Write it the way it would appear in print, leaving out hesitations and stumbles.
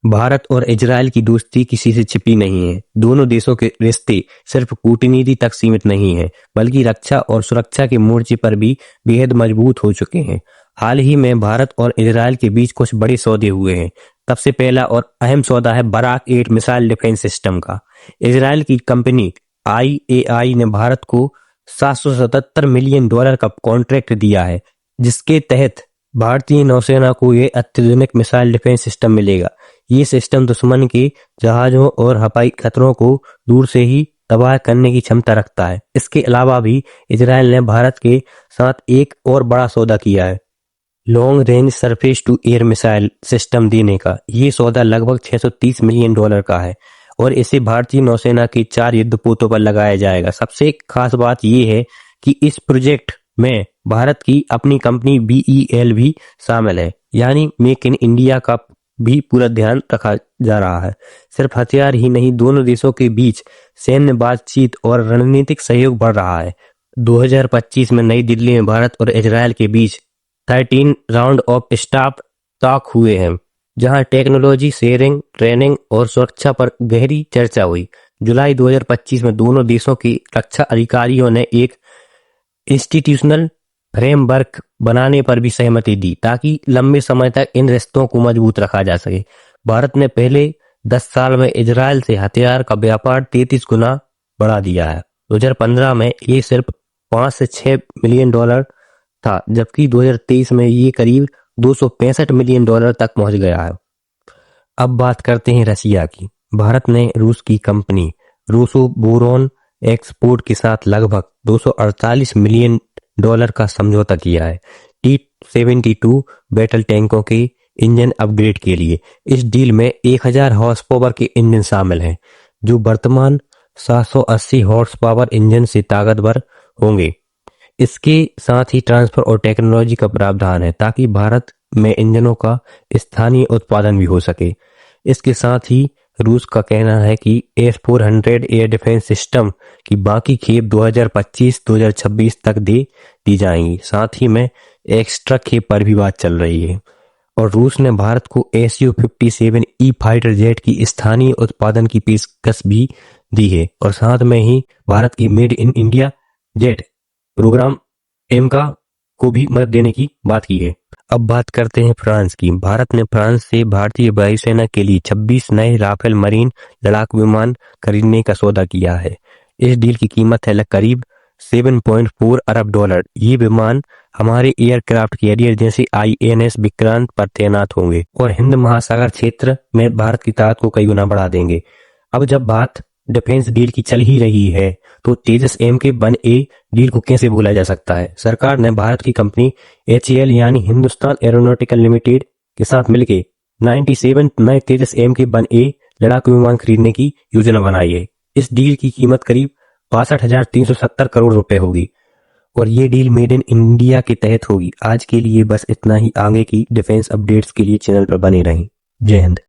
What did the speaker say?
भारत और इजरायल की दोस्ती किसी से छिपी नहीं है। दोनों देशों के रिश्ते सिर्फ कूटनीति तक सीमित नहीं है, बल्कि रक्षा और सुरक्षा के मोर्चे पर भी बेहद मजबूत हो चुके हैं। हाल ही में भारत और इजरायल के बीच कुछ बड़े सौदे हुए हैं। सबसे पहला और अहम सौदा है बराक 8 मिसाइल डिफेंस सिस्टम का। इजरायल की कंपनी IAI ने भारत को $777 मिलियन का कॉन्ट्रैक्ट दिया है, जिसके तहत भारतीय नौसेना को यह अत्याधुनिक मिसाइल डिफेंस सिस्टम मिलेगा। ये सिस्टम दुश्मन के जहाजों और हवाई खतरों को दूर से ही तबाह करने की क्षमता रखता है। इसके अलावा भी इजरायल ने भारत के साथ एक और बड़ा सौदा किया है, long range surface to air missile system देने का। ये सौदा लगभग $630 मिलियन का है और इसे भारतीय नौसेना के 4 युद्धपोतों पर लगाया जाएगा। सबसे खास बात यह है कि इस प्रोजेक्ट में भारत की अपनी कंपनी BEL भी शामिल है, यानी मेक इन इंडिया का भी पूरा ध्यान रखा जा रहा है। सिर्फ हथियार ही नहीं, दोनों देशों के बीच सैन्य बातचीत और रणनीतिक सहयोग बढ़ रहा है। 2025 में नई दिल्ली में भारत और इजरायल के बीच 13 राउंड ऑफ स्टाफ टॉक हुए हैं, जहां टेक्नोलॉजी शेयरिंग, ट्रेनिंग और सुरक्षा पर गहरी चर्चा हुई। जुलाई 2025 में दोनों देशों के रक्षा अधिकारियों ने एक इंस्टीट्यूशनल फ्रेमवर्क बनाने पर भी सहमति दी, ताकि लंबे समय तक इन रिश्तों को मजबूत रखा जा सके। भारत ने पहले 10 साल में इजरायल से हथियार का व्यापार 33 गुना बढ़ा दिया है। 2015 में ये सिर्फ $5 से $6 मिलियन था, जबकि 2023 में ये करीब $265 मिलियन तक पहुंच गया है। अब बात करते हैं रसिया की। भारत ने रूस की कंपनी रोसोबोरोन एक्सपोर्ट के साथ लगभग $248 मिलियन का समझौता किया है T-72 बैटल टैंकों के इंजन अपग्रेड के लिए। इस डील में 1000 हॉर्स पावर के इंजन शामिल हैं, जो वर्तमान 780 हॉर्स पावर इंजन से ताकतवर होंगे। इसके साथ ही ट्रांसफर और टेक्नोलॉजी का प्रावधान है, ताकि भारत में इंजनों का स्थानीय उत्पादन भी हो सके। इसके साथ ही रूस का कहना है कि S-400 एयर डिफेंस सिस्टम की बाकी खेप 2025-2026 तक दे दी जाएंगी। साथ ही में एक्स्ट्रा खेप पर भी बात चल रही है और रूस ने भारत को Su-57E फाइटर जेट की स्थानीय उत्पादन की पेशकश भी दी है और साथ में ही भारत की made in India jet program AMCA को भी मदद देने की बात की है। अब बात करते हैं फ्रांस की। भारत ने फ्रांस से भारतीय वायुसेना के लिए 26 नए राफेल मरीन लड़ाकू विमान खरीदने का सौदा किया है। इस डील की कीमत है करीब $7.4 अरब। ये विमान हमारे एयरक्राफ्ट कैरियर जैसे INS विक्रांत पर तैनात होंगे और हिंद महासागर क्षेत्र में भारत की ताकत को कई गुना बढ़ा देंगे। अब जब बात डिफेंस डील की चल ही रही है, तो तेजस MK-1A डील को कैसे भूला जा सकता है। सरकार ने भारत की कंपनी HAL यानी हिंदुस्तान एरोनॉटिकल लिमिटेड के साथ मिलकर 97 नए तेजस MK-1A लड़ाकू विमान खरीदने की योजना बनाई है। इस डील की कीमत करीब 62,370 करोड़ रुपए होगी और ये डील मेड इन इंडिया के तहत होगी। आज के लिए बस इतना ही। आगे की डिफेंस अपडेट्स के लिए चैनल पर बने रहें। जय हिंद।